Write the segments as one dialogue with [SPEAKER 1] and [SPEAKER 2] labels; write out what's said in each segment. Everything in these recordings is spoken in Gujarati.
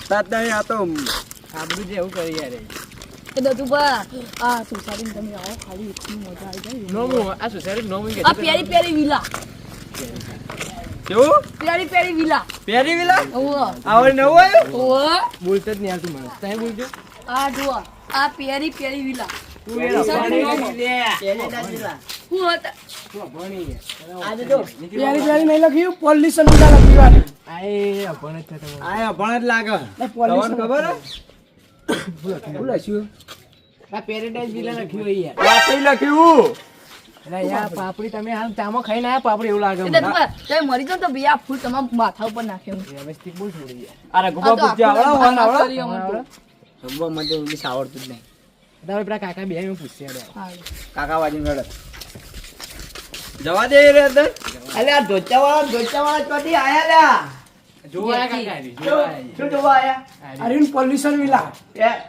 [SPEAKER 1] વરસાદ નહીં આ તો
[SPEAKER 2] આબરૂ જેવું કરી યાર
[SPEAKER 3] એ દતુભા આ સોસાયટી તમે આવો ખાલી એટલી મજા આવી જાય
[SPEAKER 2] નોમું આ સોસાયટી નોમું કે
[SPEAKER 3] આ પેરી પેરી વિલા
[SPEAKER 1] કેવું
[SPEAKER 3] પેરી વિલા
[SPEAKER 1] પેરી વિલા
[SPEAKER 3] ઓવો
[SPEAKER 1] આવડે નવું આવ્યું
[SPEAKER 3] ઓવો
[SPEAKER 2] બોલતો જ નહીં આવતું મને તને બોલજો
[SPEAKER 3] આ જુઓ આ પેરી વિલા
[SPEAKER 2] તું એ ભણી
[SPEAKER 3] હું હતા
[SPEAKER 2] આજે જો
[SPEAKER 4] પેરી પેરી નહીં લખ્યું પોલ્યુશન વિલા લખ્યું આને
[SPEAKER 2] આય ભણ જ છે તમારે
[SPEAKER 1] આ અભણ જ લાગે
[SPEAKER 4] પોલ્યુશન
[SPEAKER 1] તમને ખબર
[SPEAKER 4] બોલો શું
[SPEAKER 2] આ પેરેડાઇઝ વિલા લખ્યું હોય યાર
[SPEAKER 1] પાપડી લખ્યું
[SPEAKER 2] અરે યાર પાપડી તમે હાલ ચામો ખાઈને આયા પાપડી એવું લાગે
[SPEAKER 3] એ
[SPEAKER 2] મને
[SPEAKER 3] દતુભા તમે મરી જાવ તો બે આ ફૂલ તમારા માથા ઉપર નાખ્યું
[SPEAKER 2] વ્યવસ્થિત બોલ થોડી યાર
[SPEAKER 1] અરે ગુબા પૂછજો આવડો હોન આવડો
[SPEAKER 2] આવડો?
[SPEAKER 1] ગુબા મને તો ઇંગ્લિશ આવડતું જ નહીં
[SPEAKER 2] તારે પેલા કાકા બે હું પૂછ્યા
[SPEAKER 1] કાકા વાજી મેળે જવા દે રે અંદર અલે આ ઢોચાવાળા ચોથી આયા લ્યા
[SPEAKER 2] જોવા કાકા
[SPEAKER 1] શું જોવા આયા
[SPEAKER 4] અરે pollution villa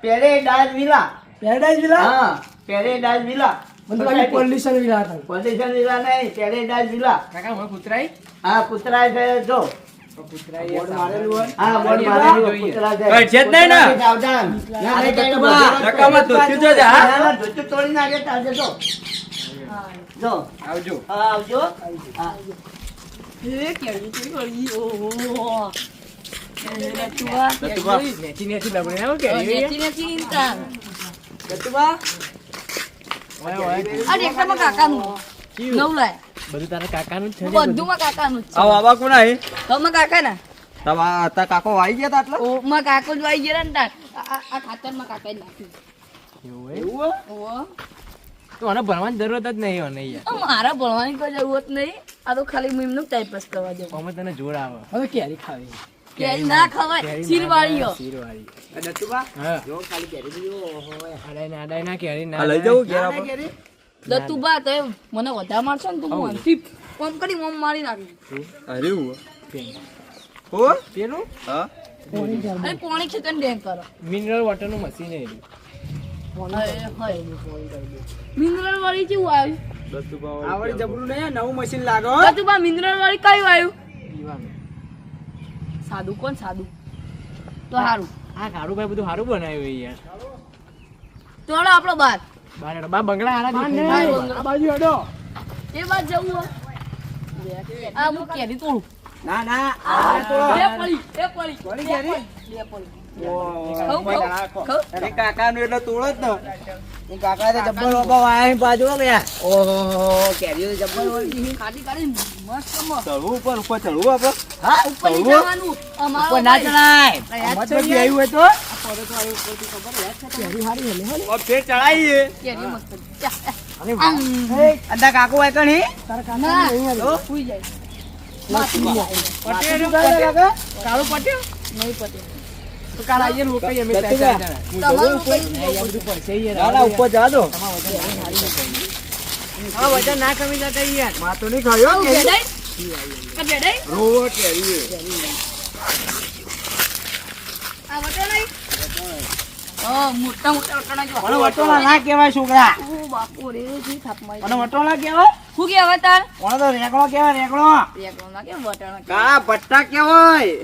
[SPEAKER 1] paradise villa
[SPEAKER 4] paradise villa
[SPEAKER 1] હા પેરેડાઇઝ વિલા
[SPEAKER 4] મને લાગે પોલ્યુશન વિલા હતા
[SPEAKER 1] પોઝિશન વિલા નહીં પેરેડાઇઝ વિલા
[SPEAKER 2] કાકા હું કૂતરાઈ
[SPEAKER 1] હા કૂતરા છે જો
[SPEAKER 2] કૂતરાઈ
[SPEAKER 1] બોર્ડ મારેલું હોય
[SPEAKER 2] હા,
[SPEAKER 1] હા બોર્ડ મારેલું હોય કૂતરા છે
[SPEAKER 5] કઈ છે જ નહીં ને?
[SPEAKER 1] સાવધાન ના નહીં કઈ
[SPEAKER 5] નકામાં ધોત્યું છે જા, હા?
[SPEAKER 1] ના ધોત્યું તોડી નાખે ચાલશે જો
[SPEAKER 2] આવજો
[SPEAKER 1] હા આવજો હા
[SPEAKER 3] એ કેવી કેવી ઓહો દતુભા
[SPEAKER 5] દતુભા.
[SPEAKER 2] નેચી નેચી લબડે આવો કે
[SPEAKER 3] નથી ઇન્સાન
[SPEAKER 1] દતુભા
[SPEAKER 2] ઓય ઓય
[SPEAKER 3] આ એકટામાં કાકાનું નવ લાય
[SPEAKER 2] બધું તારા કાકાનું જ છે ને
[SPEAKER 3] બધુંમાં કાકાનું જ છે
[SPEAKER 5] આવો આવા કોણ આહી?
[SPEAKER 3] તમે કાકા ના
[SPEAKER 5] તમારા તા કાકો આવી ગયા તા આટલા?
[SPEAKER 3] ઓ માં કાકો જ વાઈ ગયા ને તાર આ ખાતરમાં કાકા જ નાખ્યું
[SPEAKER 2] એવું હોય?
[SPEAKER 1] એવું હો?
[SPEAKER 3] ઓહો
[SPEAKER 2] તો આને ભણવાની જરૂરત જ નહીં અને યાર
[SPEAKER 3] આ મારા ભણવાની કોઈ જરૂરત નહીં આ તો ખાલી હું એમનું ટાઈમ પાસ કરવા જાઉં
[SPEAKER 2] અમે તને જોર આવે
[SPEAKER 4] હવે કેરી ખાવી
[SPEAKER 3] કેરી ના ખવાય શીરવાળીઓ
[SPEAKER 2] શીરવાળી
[SPEAKER 1] દતુભા
[SPEAKER 2] હા
[SPEAKER 1] જો ખાલી કેરી જો ઓહો
[SPEAKER 2] આડાઈ ના કેરી ના
[SPEAKER 5] આ લઈ જવું ઘેર આપણે?
[SPEAKER 1] કેરી
[SPEAKER 3] દતુભા તે મને વધારે મારશો ને તો હું અંતિમ કોમ કરી મોમ મારી નાખી
[SPEAKER 5] અરે હું
[SPEAKER 2] પેન.
[SPEAKER 5] હો?
[SPEAKER 2] પેલું
[SPEAKER 5] હા?
[SPEAKER 3] અરે પોણી ખેતર ડેમ કરો
[SPEAKER 2] મિનરલ વોટર નું મશીન એ
[SPEAKER 3] મિનરલ વાળી કેવું આવ્યું
[SPEAKER 1] આવડી જબરું નહીં નવું મશીન લાગો
[SPEAKER 3] દતુભા મિનરલ વાળી કયું આવ્યું
[SPEAKER 2] પીવાનું
[SPEAKER 3] સાદું કોણ સાદું તો સારું
[SPEAKER 2] આ કાળુભાઈ બધું સારું બનાવ્યું હોય યાર
[SPEAKER 3] ચોડો આપણો બાર
[SPEAKER 2] બાર બા બંગલા હારા
[SPEAKER 4] આ
[SPEAKER 2] દેખાય.
[SPEAKER 4] નહીં, આ બાજુ હેડો
[SPEAKER 3] એ બાદ જવું હોય આ હું કેરી તોડું
[SPEAKER 1] ના ના
[SPEAKER 3] બે પડી
[SPEAKER 1] પડી કેરી?
[SPEAKER 3] બે પડી
[SPEAKER 1] ઓહો
[SPEAKER 3] ખાઉં?
[SPEAKER 1] એ કાકાનું એટલે તોડો જ ને એ કાકા તો જબ્બર બાબા વાયા બાજુ હો ગયા ઓહો કેરીઓ તો જબ્બર વળગી.
[SPEAKER 3] કાઢી કાઢી મસ્ત મસ્ત
[SPEAKER 5] ચડવું ઉપર ચડવું આપણે?
[SPEAKER 1] હા
[SPEAKER 3] ઉપર નહીં જવાનું અમારો
[SPEAKER 1] ઉપર ના ચડાય
[SPEAKER 3] યાદ
[SPEAKER 1] મત
[SPEAKER 3] છે
[SPEAKER 1] બધી આવ્યું હોય તો
[SPEAKER 5] ઓ, ફેર ચડાઈએ.
[SPEAKER 3] કેરી મસ્ત
[SPEAKER 1] અંદા કાકુ હોય કણી
[SPEAKER 3] ના સુઈ જાય
[SPEAKER 2] પટેલ કાળું પટેલ
[SPEAKER 3] નહીં પતે
[SPEAKER 2] તો કાળ આઈએ ને રોકાઈએ અમે
[SPEAKER 1] જતું
[SPEAKER 2] ચાર
[SPEAKER 1] જા.
[SPEAKER 2] જણા.
[SPEAKER 3] તમારું કઈ
[SPEAKER 2] અહીંયા બધું પડશે યાર.
[SPEAKER 1] ના ના ઉપર જા દો
[SPEAKER 2] હા, વજન ના કમી જતા યાર
[SPEAKER 1] માં તો નહીં ખાયો
[SPEAKER 3] આવું બેડાઈ આ બેડાઈ
[SPEAKER 5] રોવો કેરી.
[SPEAKER 3] આ વટો નહીં મોટા મોટા વટાણા જો
[SPEAKER 1] મને વટોળા ના કહેવાય છોકરા
[SPEAKER 3] ઓ બાપો રે જી થાપ મારી
[SPEAKER 1] મને વટોળા કહેવાય
[SPEAKER 3] શું કહેવાય તાર
[SPEAKER 1] મને તો રેગડો કહેવાય રેગડો
[SPEAKER 3] રેગડો ના કે વટાણા
[SPEAKER 1] કાળા ભટ્ટા કહેવાય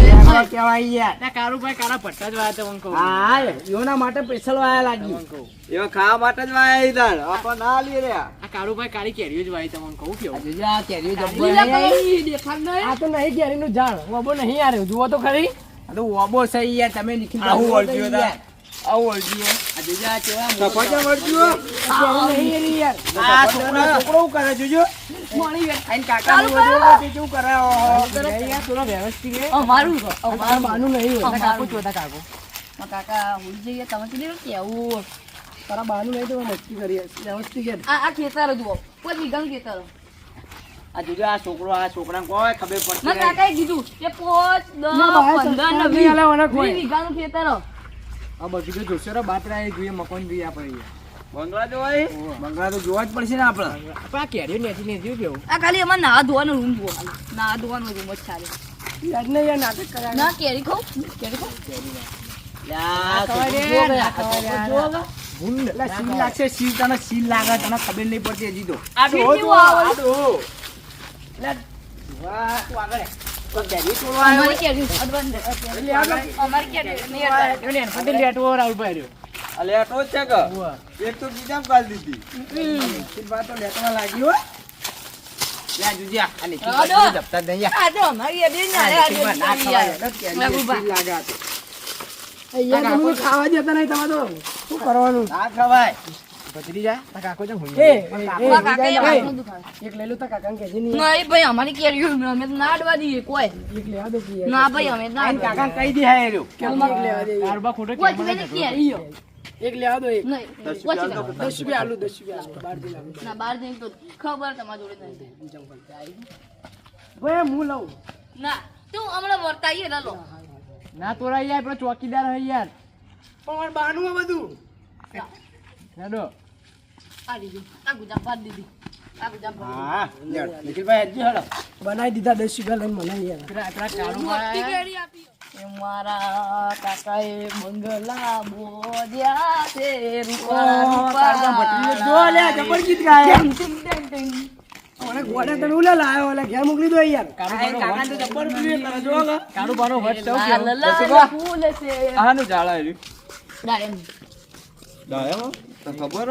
[SPEAKER 1] રેગડો કહેવાય યાર
[SPEAKER 2] ના કાળુભાઈ કાળા પટ્ટા જ વાયા તો મને કહું
[SPEAKER 1] હા યોના માટે સ્પેશિયલ વાયા લાગી
[SPEAKER 2] તમને કહું
[SPEAKER 5] એવા ખાવા માટે જ વાયા ઈધાર. આપણે ના લઈએ રે.
[SPEAKER 2] આ કાળુભાઈ કાળી કેરીઓ જ વાય તમને કહું કેવું
[SPEAKER 1] જોજા કેરીઓ જબ્બર
[SPEAKER 3] લીલા
[SPEAKER 1] નહીં.
[SPEAKER 3] કઈ દેખાડ નહીં
[SPEAKER 4] આ તો નહીં કેરીનું ઝાડ વબો નહીં યાર જુઓ તો ખરી
[SPEAKER 1] આ તો ઓબો છે યાર તમે નિખિલ
[SPEAKER 5] આવું
[SPEAKER 1] બાબુ
[SPEAKER 5] વળગ્યું
[SPEAKER 1] યાર.
[SPEAKER 5] આવું વળગ્યું.
[SPEAKER 1] આ જોજા કેવા
[SPEAKER 5] સફરજન વળગ્યું.
[SPEAKER 4] કેરી નહીં એની યાર
[SPEAKER 1] આ છોકરો શું કરે જોજો
[SPEAKER 3] મણી વેટ
[SPEAKER 1] આઈને કાકાનું બધું શું કરે ઓહો
[SPEAKER 2] યાર થોડો વ્યવસ્થિત હે.
[SPEAKER 3] અમારું
[SPEAKER 4] અમારું બાનું નહીં હોય
[SPEAKER 2] તારા કાકુ ચોથા કાકુ
[SPEAKER 3] કાકા હું જઈએ તમે કીધું કેવું
[SPEAKER 4] તારા બાનું નહીં તો નક્કી કરીએ વ્યવસ્થિત છે.
[SPEAKER 3] આ ખેતર જુઓ કોઈ વીઘાનું ખેતર
[SPEAKER 1] આ જોજો આ છોકરો આ છોકરાને કોઈ ખબર પડતી
[SPEAKER 3] મારા
[SPEAKER 1] નહીં.
[SPEAKER 3] કાકાએ કીધું કે 5
[SPEAKER 4] ના,
[SPEAKER 3] 10
[SPEAKER 4] બહાર
[SPEAKER 3] 15 ને
[SPEAKER 4] સરકાર નહીં આલે મને
[SPEAKER 3] 20
[SPEAKER 4] કોઈ.
[SPEAKER 3] વીઘાનું ખેતર
[SPEAKER 2] આ બધું તો જોશો રે બાતરા એ જોઈએ મકાન જોઈએ આપણે
[SPEAKER 5] બંગલા જોવાય?
[SPEAKER 1] બંગલા તો જોવા જ પડશે ને આપણે
[SPEAKER 2] આપણે આ કેરીઓ નેચી નેચી કેવું
[SPEAKER 3] આ ખાલી અમારે નાવા ધોવાનો રૂમ જુઓ ખાલી નાવા ધોવાનો રૂમ જ ચાલે
[SPEAKER 4] યાર નહીં યાર નાટક કર્યા
[SPEAKER 3] ના કેરી ખાઉં કેરી ખાઉં
[SPEAKER 1] યા,
[SPEAKER 2] ખવાય
[SPEAKER 1] છોકરો
[SPEAKER 2] રે,
[SPEAKER 1] જુઓ
[SPEAKER 2] ના
[SPEAKER 1] આ
[SPEAKER 2] ખવાય રે,
[SPEAKER 1] જુઓ
[SPEAKER 2] ના.
[SPEAKER 1] ભૂંડ. એટલે સીલ લાગશે સીલ તને સીલ લાગે તને ખબર નહીં પડતી હજી તો
[SPEAKER 3] આ કેવું આવે
[SPEAKER 1] એટલે વાહ, તું આગળ તો કેરી તોડવા આવ્યો
[SPEAKER 3] અમારી કેરી advance. અમારી કેરી નહીં advance.
[SPEAKER 2] એને એનપતિ લેટવો રાહુલભાઈ રહ્યો.
[SPEAKER 5] આ લેટો જ છે કે એક તો બીજામ કાઢી દીધી
[SPEAKER 1] શિલ્પા તો લેટવા લાગી હો યા જુજિયા આ લેખી
[SPEAKER 3] હા,
[SPEAKER 1] બાજુ
[SPEAKER 3] દો.
[SPEAKER 1] જપતા નહીં યા
[SPEAKER 3] આ તો અમારી એડી ને આ
[SPEAKER 1] લેખીમાં ના ખવાય એટલે કેરી
[SPEAKER 3] બાબુભા.
[SPEAKER 1] એસી લાગે આ તો.
[SPEAKER 4] અહીંયા તમે ખાવા દેતા નહીં તમે તો શું કરવાનું
[SPEAKER 1] ના ખવાય
[SPEAKER 2] ભત્રીજા તારા કાકો જેમ હોઈ
[SPEAKER 4] એ,
[SPEAKER 2] ગયા.
[SPEAKER 4] એ,
[SPEAKER 3] મારા કાકાએ
[SPEAKER 4] એ,
[SPEAKER 3] વાતનું દુખાવે.
[SPEAKER 4] એક લઈ લો તા કાકાને કહેજે નહીં
[SPEAKER 3] નહીં ભાઈ અમારી કેરી અમે તો ના અડવા દઈએ કોઈ
[SPEAKER 4] એક લેવા દે કે યાર.
[SPEAKER 3] ના ભાઈ અમે ના
[SPEAKER 1] આઈને
[SPEAKER 3] અડવા
[SPEAKER 1] કાકા કહી દે હા એર્યો
[SPEAKER 4] કેમ એક લેવા દે યાર?
[SPEAKER 2] કારુબા ખોટો
[SPEAKER 3] કોઈ
[SPEAKER 2] કેમ
[SPEAKER 3] તમે
[SPEAKER 2] મને
[SPEAKER 3] કેરી હો.
[SPEAKER 4] એક લેવા દો એક
[SPEAKER 3] નહીં કોઈ ના.
[SPEAKER 4] 10 રૂપિયા આલુ 10 રૂપિયા આલુ. બાર થી લાવું.
[SPEAKER 3] ના બહાર જઈને તો ખબર તમારી જોડે નહીં
[SPEAKER 4] ભાઈ હું લઉં
[SPEAKER 3] ના તું હમણાં વર્તાઈએ લો
[SPEAKER 2] ના તોરા યાર પેલો ચોકીદાર હોય યાર.
[SPEAKER 4] પણ મારે બાનું આ બધું
[SPEAKER 2] હેડો.
[SPEAKER 3] આ દીધી આ ગુજામ પાડ દીધી આ ગુજામ પાડ
[SPEAKER 1] હા લે નિખિલભાઈ હજી હેડો
[SPEAKER 4] બનાવી દીધા 10 રૂપિયા લઈને મને યાર
[SPEAKER 2] પેલા પેલા
[SPEAKER 3] મોટી
[SPEAKER 2] કારુબા
[SPEAKER 3] કેરી આપી એ મારા કાકાએ બંગલા બોધ્યા છે
[SPEAKER 1] કારુબા ભત્રીજો જો લે જબર ગીત ગાય
[SPEAKER 4] મને ગોડા તને ઉલા લાયો ઓલા ઘેર મોકલી દો યાર
[SPEAKER 1] કાકા તો જબર બોલ્યો તને જો કે
[SPEAKER 2] કારુબાનો વટ સૌ
[SPEAKER 3] લાલ
[SPEAKER 2] કેવો?
[SPEAKER 3] લાલ ફૂલ છે
[SPEAKER 5] આનું ઝાડ આવ્યું
[SPEAKER 3] ડાયમ
[SPEAKER 5] ડાયમ તો ખબર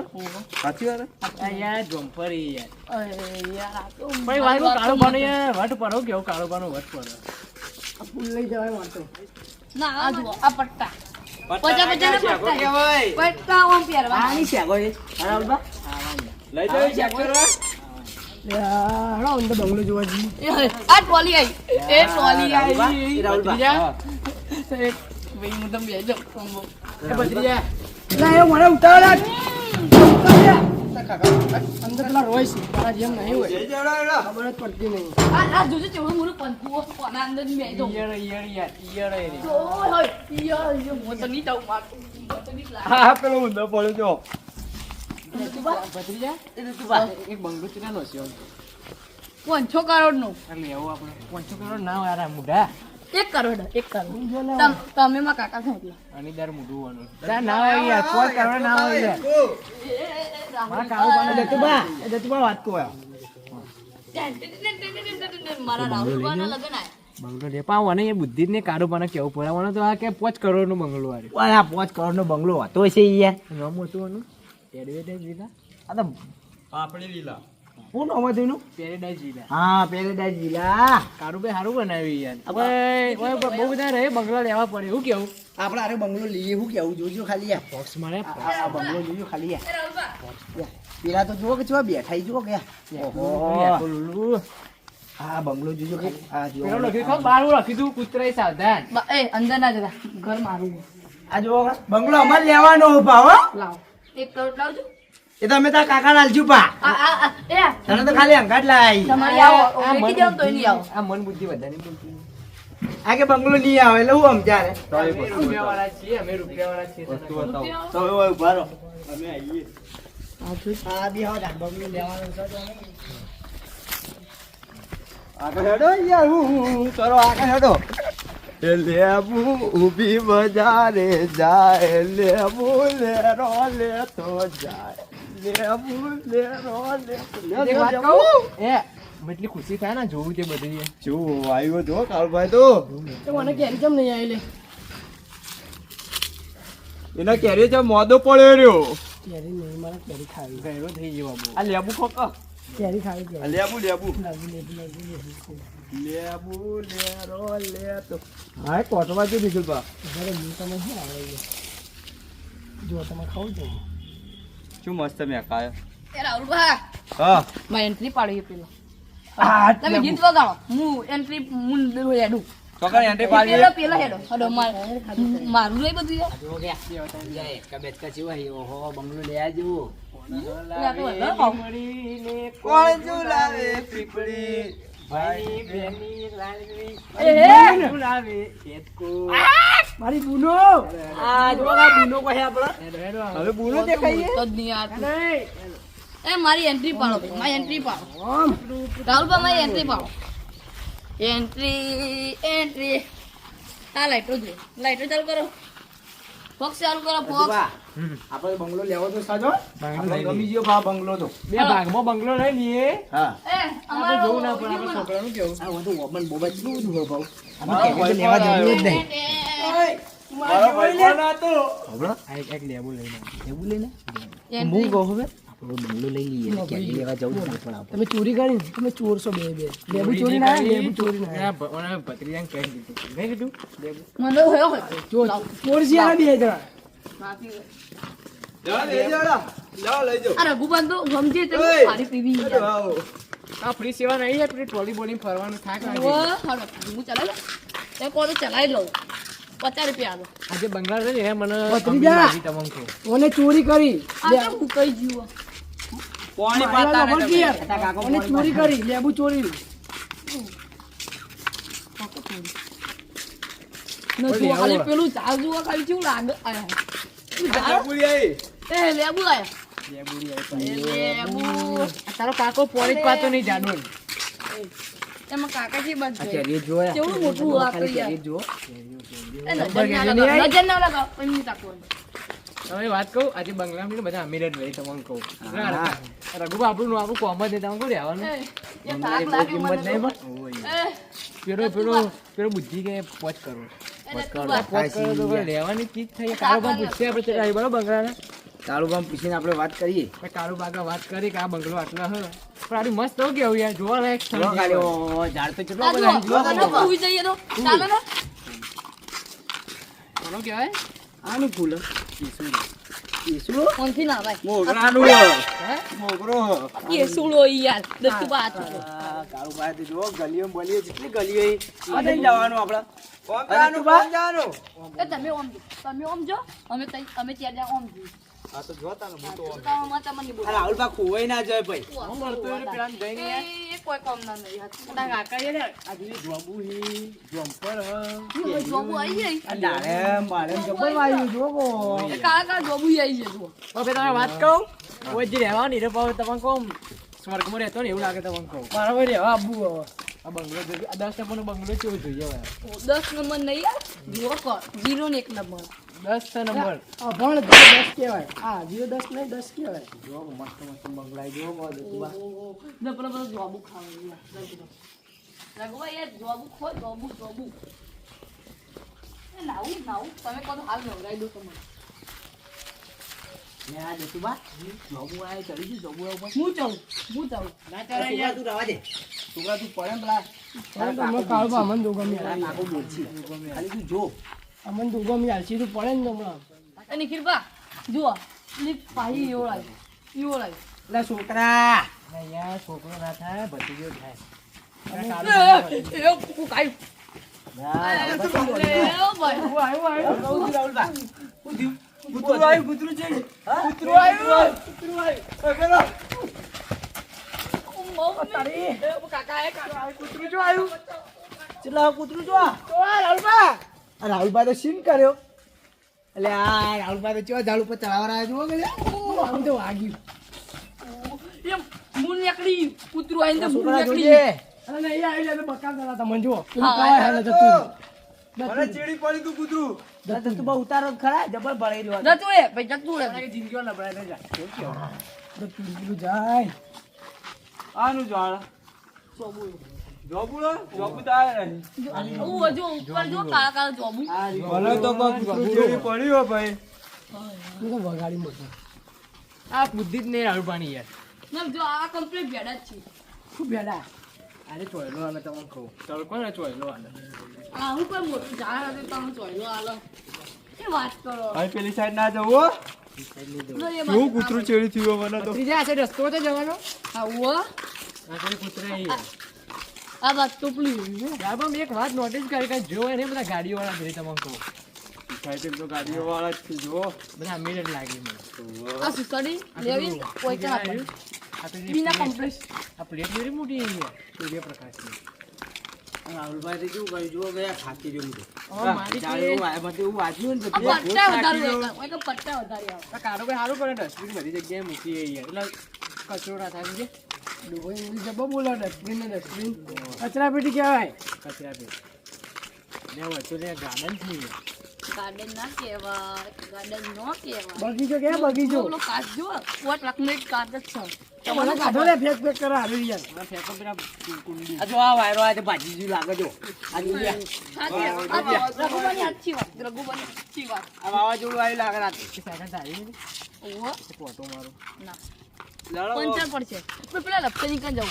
[SPEAKER 5] સાચી વાત
[SPEAKER 2] આ યાર જોમ્પરી યાર.
[SPEAKER 3] અરે યાર આ તો
[SPEAKER 2] ભાઈ વાંગો કારુબાનો યાર વટ પડો કેવો કારુબાનો વટ પડો.
[SPEAKER 4] આ ફૂલ લઈ જવાય વાંધો
[SPEAKER 3] ના આ જુઓ આ પટ્ટા પચાસ પચાસ ના પટ્ટા
[SPEAKER 5] કેવાય
[SPEAKER 3] પટ્ટા ઓમ પહેરવા
[SPEAKER 1] આની શેગો એ બરાબર
[SPEAKER 5] લઈ જાવ ચેક કરવા
[SPEAKER 4] યાર અંદર બંગલો જોવા જઈએ
[SPEAKER 3] આ ટ્રોલી આવી એ ટ્રોલી આવી
[SPEAKER 2] ભત્રીજા
[SPEAKER 3] ભાઈ હું તો બેજો
[SPEAKER 2] એ ભત્રીજા
[SPEAKER 4] ના એ મને ઉતાવળ અંદર પેલા રોય છે તારા જેમ નહીં હોય
[SPEAKER 5] જઈ જાવ
[SPEAKER 4] ખબર જ પડતી નહીં
[SPEAKER 3] આ જોજો ચેવડો મોટો પંખો કોના અંદર બેજો
[SPEAKER 2] ઈયળ ઈયળ યાર ઈયળ એ રે.
[SPEAKER 3] ઓય યો હું તો નહીં જાઉં માર હું તો નહીં લાગ
[SPEAKER 5] હા પેલો ઊંધો પડ્યો
[SPEAKER 2] ભત્રીજા એક બંગલો ચેટલો છે આમ?
[SPEAKER 3] 500 કરોડ નું
[SPEAKER 2] એટલે એવું આપણે 500 કરોડ ના હોય યાર મુઢા
[SPEAKER 3] 1 કરોડ 1 કરોડ તમે માં કાકા છો એટલે
[SPEAKER 2] અને દર મુઢું વાનું તા ના હોય યાર 5 કરોડ ના હોય યાર મારા કારુબાનો
[SPEAKER 1] જતુબા વાત કો
[SPEAKER 3] મારા રાહુલભાઈના લગન આયા
[SPEAKER 2] બંગલો રે પાવ અને એ બુદ્ધિ ને કારુબાને કેવું પડે મને તો આ કે 5 કરોડ નું બંગલો આરે
[SPEAKER 1] આ 5 કરોડ નો બંગલો હતો છે યાર
[SPEAKER 2] નામ હતું આનું એડવર્ટાઇઝ વિલા
[SPEAKER 1] આ તો
[SPEAKER 5] આપણી લીલા
[SPEAKER 1] શું નામ હતું એનું
[SPEAKER 2] પેરેડાઇઝ વિલા
[SPEAKER 1] હા પેરેડાઇઝ વિલા
[SPEAKER 2] કારુભાઈ સારું બનાવ્યું યાર ઓય બહુ બધા રહે બંગલા લેવા પડે એવું કેવું
[SPEAKER 1] આપણે આરે બંગલો લઈએ હું કેવું જોજો ખાલી યાર
[SPEAKER 2] બોક્સ મારે
[SPEAKER 1] આ બંગલો જોજો ખાલી યાર
[SPEAKER 3] એ રાહુલભા
[SPEAKER 1] પેલા તો જો કે છો બેઠા જો કે ઓહો આ બંગલો જોજો ખાલી આ જો
[SPEAKER 2] પેલો લખી ખો બારું લખી દઉં કૂતરાય સાવધાન
[SPEAKER 3] એ અંદર ના જતા ઘર મારું
[SPEAKER 1] આ જો બંગલો અમાર લેવાનો ઉભા હો
[SPEAKER 3] લાવ 1 કરોડ લાવજો
[SPEAKER 1] એ તો અમે તાર કાકા ના આલજુ પા
[SPEAKER 3] આ એ
[SPEAKER 1] તને તો ખાલી અંગાટ લાઈ
[SPEAKER 3] તમારી આવો મેકી દેવ તો નહીં આવો
[SPEAKER 2] આ મન બુદ્ધિ વધારે બોલતી
[SPEAKER 1] આ કે બંગલો નહીં આવે એટલે હું સમજારે
[SPEAKER 2] અમે રૂપિયાવાળા છીએ અમે રૂપિયાવાળા છીએ
[SPEAKER 5] વસ્તુ બતાવો તો હવે ઉભા રહો અમે આવીએ
[SPEAKER 1] આ બી હવે બંગલો લેવાનો છે
[SPEAKER 5] આગળ હેડો યાર હું કરો આગળ હેડો એ લેબુ ઊભી બજારે જાય લેબુ લેરો લેતો જાય લેબુ લેરો
[SPEAKER 2] એક વાત કહું એ એટલી ખુશી થાય ને જોવું તે બધી
[SPEAKER 5] શું આવ્યો જો કાળભાઈ તો
[SPEAKER 4] તો મને કેરી કેમ નહીં આવી લે
[SPEAKER 5] એના કેરી છે મોદો પડ્યો રહ્યો
[SPEAKER 4] કેરી નહીં મારે કેરી ખાવી
[SPEAKER 2] ગયરો થઈ જવા બહુ
[SPEAKER 5] આ લેબુ ખોકા
[SPEAKER 4] કેરી ખાવી
[SPEAKER 5] આ
[SPEAKER 4] કેરી
[SPEAKER 5] લેબુ લેબુ
[SPEAKER 4] લાગી લેબુ
[SPEAKER 5] લેબુ લેરો લેતો હા કોટવા જો દીધું બા
[SPEAKER 4] ઘરે હું તમે શું આવડે છે જો તમે ખાવું છો
[SPEAKER 5] શું મસ્ત મેં ખાય
[SPEAKER 3] એ રાહુલભા
[SPEAKER 5] હા
[SPEAKER 3] મેં એન્ટ્રી પાડી પેલો
[SPEAKER 1] આ
[SPEAKER 3] તમે ગીત વગાડો હું એન્ટ્રી હું હેડું
[SPEAKER 5] ચોકડ એન્ટ્રી પાડીએ
[SPEAKER 3] પેલો પેલો હેડો હડો મારું નહીં બધું યાર
[SPEAKER 1] જો કે જાય એક બેચકા જેવા હી ઓહો બંગલો લે આજો
[SPEAKER 3] યાર તો વધારે ખાવ.
[SPEAKER 5] કોણ ઝુલાવે પીપળી
[SPEAKER 2] ભાઈ બેની લાલવી
[SPEAKER 3] એ
[SPEAKER 2] ઝુલાવે કેતકો
[SPEAKER 4] મારી બુનો
[SPEAKER 1] આ જો આ બુનો કહે આપડા
[SPEAKER 2] હેડો હેડો
[SPEAKER 5] હવે બોલો દેખાઈએ
[SPEAKER 3] તો જ નહીં આવતું. એ મારી એન્ટ્રી પાડો મારી એન્ટ્રી પાડો રાહુલભા મારી એન્ટ્રી પાડો એન્ટ્રી એન્ટ્રી આ લાઈટો જોઈએ લાઈટો ચાલુ કરો ફોક્સ ચાલુ કરો ફોક્સ
[SPEAKER 5] આપણે બંગલો લેવો તો સાજો
[SPEAKER 2] બંગલો લઈ
[SPEAKER 5] ગમી ગયો ભા બંગલો તો
[SPEAKER 2] બે ભાગમાં બંગલો લઈ લઈએ
[SPEAKER 5] હા
[SPEAKER 3] એ અમારે
[SPEAKER 2] જોવું ના પડે આપણે છોકરાનું કેવું
[SPEAKER 1] આ બધું ઓબન બોબન શું બધું ભાવ આમાં કેવી તો લેવા જરૂર જ નહીં
[SPEAKER 5] મારો ભાઈ ના તો
[SPEAKER 2] આ એક લેબુ લઈને
[SPEAKER 1] એવું લઈને હું કહું હવે આપણો બંગલો લઈ લઈએ કેવી લેવા જવું જ નહીં પણ આપણે
[SPEAKER 4] તમે ચોરી કરી તમે ચોર છો બે લેબુ ચોરી ના લેબુ ચોરી ના
[SPEAKER 2] ભત્રીજાને કહી દીધું નહીં કીધું લેબુ
[SPEAKER 3] મને હોયો
[SPEAKER 4] ચોર છે આ બે જણા
[SPEAKER 5] લઈ જાઓ
[SPEAKER 3] આ રઘુબાન તો સમજે તે
[SPEAKER 5] ઓય.
[SPEAKER 3] પાણી પીવી યાર.
[SPEAKER 5] આવો
[SPEAKER 2] આ ફ્રી સેવા નહીં આપણી ટ્રોલી બોલી ફરવાનું થાક લાગે
[SPEAKER 3] ઓ, હાલો, હું ચલાવી લઉં. એ કહો તો ચલાવી લઉં 50 રૂપિયા આલો.
[SPEAKER 2] આજે બંગલા છે ને એ મને
[SPEAKER 4] ભત્રીજા.
[SPEAKER 2] અમી લાગી તમને કહું.
[SPEAKER 4] ઓને ચોરી કરી
[SPEAKER 3] આ કેમ મુકાઈ ગયું?
[SPEAKER 5] પાણી
[SPEAKER 4] મારા
[SPEAKER 5] પાતા
[SPEAKER 4] ખબર છે યાર. ઓને ચોરી કરી લેબુ ચોરી
[SPEAKER 3] ન જુઓ, ખાલી પેલું ઝાડ જુઓ, ખાલી કેવું લાગે. આય, હાય. પેલું ઝાડ?
[SPEAKER 5] પૂરી આવી
[SPEAKER 3] એ લેબુ આયા. એ લેબુ.
[SPEAKER 2] આ તારો કાકો પોળી જ પાતો નહીં જાડો
[SPEAKER 3] એમાં કાકાજી બાદ
[SPEAKER 1] આ
[SPEAKER 3] છે.
[SPEAKER 1] કેરીઓ જોયા
[SPEAKER 3] કેવડું મોટું લાકડી યાર.
[SPEAKER 1] કેરીઓ જુઓ
[SPEAKER 3] એ નજર ના લગાવ, એમની તાકવાનું.
[SPEAKER 2] હવે વાત કહું આજે બંગલામાં બધા અમીર જ રહી તમને કહું રઘુ આપણું આપણું કોમ જ તમને કહું રહેવાનું
[SPEAKER 3] એ, એ થાક લાગે
[SPEAKER 1] કિંમત
[SPEAKER 3] મને
[SPEAKER 1] નહીં
[SPEAKER 3] તો.
[SPEAKER 1] પણ
[SPEAKER 3] એ,
[SPEAKER 2] પેલો બુદ્ધિ કે પોચ કરો
[SPEAKER 3] એને તું
[SPEAKER 1] કરો.
[SPEAKER 3] વાત.
[SPEAKER 2] પોચ કરો તો કોઈ લેવાની ચીજ થઈ કાળો બાગ પૂછશે આપણે ચલાવી બરોબર બંગલાને
[SPEAKER 1] તારું ગામ પૂછીને આપણે વાત કરીએ
[SPEAKER 2] કાળુ બાગા વાત કરી કે આ બંગલો આટલા હ પણ આટલું મસ્ત તો કેવું યાર જોવા લાયક સ્થળ
[SPEAKER 1] જો
[SPEAKER 2] છે.
[SPEAKER 1] કાઢ્યો ઝાડ તો કેટલો
[SPEAKER 3] આ જુઓ,
[SPEAKER 1] બધા
[SPEAKER 3] આનો ફૂઈ જઈએ તો ચાલે ને?
[SPEAKER 2] કોનો કહેવાય
[SPEAKER 1] આનું ફૂલ ઈસુ
[SPEAKER 3] ફોનથી ના ભાઈ.
[SPEAKER 5] મોગરાનું
[SPEAKER 2] હે
[SPEAKER 5] મોગરો
[SPEAKER 3] એ સુળો ઈ યાર. દસ્તુ બાત.
[SPEAKER 1] કાળુ ભાઈ તો જો ગલીઓ બલીઓ કેટલી ગલીઓ આ નહીં જવાનું આપણે
[SPEAKER 5] કોમજાનું કોમજાનું
[SPEAKER 3] એ તમે ઓમ જો. તમે ઓમ જો. અમે ચાર જણા ઓમ જોઈએ.
[SPEAKER 5] આ તો જોતા ને હું તો
[SPEAKER 3] તો આમાં તમને નહીં
[SPEAKER 1] આ
[SPEAKER 3] બોલાય.
[SPEAKER 1] રાહુલ બા ખોવાઈ ના જાય ભાઈ
[SPEAKER 2] હું મળતો હોય ને પેલાને જઈને યાર
[SPEAKER 3] એ કોઈ કામ ના નહીં.
[SPEAKER 2] આ કાકા યાર આ જે જોબુ હી જોમ્પર હ
[SPEAKER 3] જોબુ આવી જાય.
[SPEAKER 1] આ ડાળે મારે જબર વાયું જો કો
[SPEAKER 3] એ કાકા જોબુ આવી જાય જુઓ.
[SPEAKER 2] હવે તમે વાત કહું કોઈ જે રહેવાની રે પાવ તમને કહું સ્વર્ગમાં રહેતો ને એવું લાગે તમને કહું
[SPEAKER 4] બરાબર રહેવા આબુ હવે
[SPEAKER 2] આ બંગલો જોઈએ આ 10 નંબરનો બંગલો કેવો જોઈએ હવે
[SPEAKER 3] 10 નંબર નહીં યાર. જુઓ કો 0 ને 1 નંબર.
[SPEAKER 2] 10 નંબર
[SPEAKER 4] આ ભણ 10 કહેવાય આ 0 10 નહીં 10 કહેવાય
[SPEAKER 1] જો મસ્ત મસ્ત બંગલાઈ જો બસ તું
[SPEAKER 3] જબરો બધો જોબુ ખાવા યાર. રઘુભાઈ યાર જોબુ ખો જોબુ. એ નાવું તમે કહો તો હાલ નવરાઈ દો તમને.
[SPEAKER 1] ને આ દેતું બા જોબુ આય ચડી ગયું જોબુ ઉપર
[SPEAKER 3] હું જાઉં.
[SPEAKER 2] ના
[SPEAKER 1] છોકરા તું રવા દે છોકરા તું પડે ને પેલા
[SPEAKER 4] પણ તમે કાળું બા અમન દોગમ
[SPEAKER 1] તારા કાકો બોલછી ખાલી તું જો
[SPEAKER 4] અમન દોગમ યાર સીધું પડે ને હમણાં
[SPEAKER 3] એ નિખિલભા જુઓ લીપ પાહી એવો લાગે.
[SPEAKER 1] એટલે છોકરા
[SPEAKER 2] ના યાર છોકરો ના થાય ભતીજો થાય
[SPEAKER 3] એ કોક આવ્યું.
[SPEAKER 1] ના, બસ તું બોલ.
[SPEAKER 3] એ ભાઈ.
[SPEAKER 1] કહું છું રાહુલ બા
[SPEAKER 5] કૂતરું આવ્યું કૂતરું છે
[SPEAKER 1] કૂતરું આવ્યું ચલા કૂતરું જો આ રાહુલભાઈ તો સીન કર્યો એટલે આ રાહુલભાઈ તો ચેવા ઝાડ ઉપર ચડાવવા આવ્યા જુઓ કે
[SPEAKER 4] આમ તો વાગ્યું
[SPEAKER 3] એમ મૂળ નીકળી કૂતરું આવીને તો મૂળ
[SPEAKER 1] છોકરા
[SPEAKER 3] નીકળી.
[SPEAKER 1] જોજે
[SPEAKER 4] અને નહીં આવીને તો બકા કરા તમને જુઓ
[SPEAKER 3] હા,
[SPEAKER 4] કવાય હાલે જતું
[SPEAKER 5] મને ચીડી પડી તું કૂતરું
[SPEAKER 1] દત્ત તું બહુ ઉતારો ખરા જબર ભરાઈ રહ્યો
[SPEAKER 3] જતું રે ભાઈ જતું રે.
[SPEAKER 2] જિંદગીઓ નબળાઈ ન જાય
[SPEAKER 4] જતું જાય
[SPEAKER 5] આનું ઝાડ જોબુડો જોબુ તો આવે નહીં
[SPEAKER 3] હું હજુ ઉપર જો કાળા કાળા જોબુ.
[SPEAKER 5] ભલે તો કોઈ કૂતરું ચીડી પડી હો ભાઈ
[SPEAKER 4] હું તો વગાડી મોટો
[SPEAKER 2] આ બુદ્ધિ જ નહીં રાડું પાણી યાર
[SPEAKER 3] ના જો આ કમ્પ્લીટ ભેડા જ છે.
[SPEAKER 4] ખૂબ બેડા
[SPEAKER 2] આને ચોયલો આલે તમને કહું તડકો ને ચોયલો આલે
[SPEAKER 3] આ હું કોઈ મોટું ઝાડ હતું તમે ચોયલો આલો. એ વાત કરો.
[SPEAKER 5] ભાઈ પેલી સાઈડ ના જવું હો
[SPEAKER 3] ના, એ
[SPEAKER 5] કેવું કૂતરું ચીડી થયું મને તો
[SPEAKER 2] ત્રીજા છે રસ્તો તો જવાનો
[SPEAKER 3] હા, ઉવ્વ.
[SPEAKER 2] આ કોઈ કૂતરા અહીં
[SPEAKER 3] આ વાત તો પેલી
[SPEAKER 2] યાર પણ મેં એક વાત નોટિસ કરી કે જો એને બધા ગાડીઓ વાળા ભરી તમને કહું
[SPEAKER 5] સાઈડ તો ગાડીઓ વાળા જ છે જો
[SPEAKER 2] બધા અમીર જ લાગે મને
[SPEAKER 3] આ સુસડી લેવી કોઈ કે હાથ માં.
[SPEAKER 2] આ તો જે
[SPEAKER 3] બીના
[SPEAKER 2] plate-
[SPEAKER 3] કમ્પ્લીટ.
[SPEAKER 2] આ પ્લેટ વેરી મોટી સૂર્યપ્રકાશની
[SPEAKER 1] રાહુલભાઈ તો કેવું કર્યું જુઓ ગયા થાકી ગયો હું તો
[SPEAKER 2] મારી
[SPEAKER 1] ઝાડ એવું આ બધું એવું વાંચ્યું ને
[SPEAKER 3] આ
[SPEAKER 1] તો
[SPEAKER 3] પટ્ટા વધારે હોય એક પટ્ટા વધારે આવે.
[SPEAKER 2] આ કારો ભાઈ સારું પડે ડસ્ટબિન બધી જગ્યાએ મૂકી યાર એટલે કચરો ના થાય છે
[SPEAKER 4] ડોહો ઇંગ્લિશ જબ્બો બોલો ડસ્ટબિન ને ડસ્ટબિન કચરા પેટી કહેવાય
[SPEAKER 2] કચરા પે ને વચ્ચે ગાર્ડન થઈ
[SPEAKER 3] ગાર્ડન ના કહેવાય, ગાર્ડન નો કહેવાય.
[SPEAKER 4] બગીચો કે બગીચો
[SPEAKER 3] પેલો કાચ જો, 5 લાખનો એક કાચ જ છે.
[SPEAKER 4] મને કાઢો લે ફેક ફેક કરે હારું યાર
[SPEAKER 2] આ જો આ વાયરો આ ભાજી જેવું લાગે જો આ જો લ્યા.
[SPEAKER 3] રઘુભાઈની સાચી વાત, રઘુભાઈની સાચી વાત.
[SPEAKER 2] આ વાવાઝોડું આવ્યું લાગે રાતે સાયકલ ચાલી
[SPEAKER 3] ઓહો,
[SPEAKER 2] ફોટો મારો
[SPEAKER 3] ના.
[SPEAKER 2] લડો
[SPEAKER 3] પંચર પડશે. પેલા લપસણી ક્યાં જવું?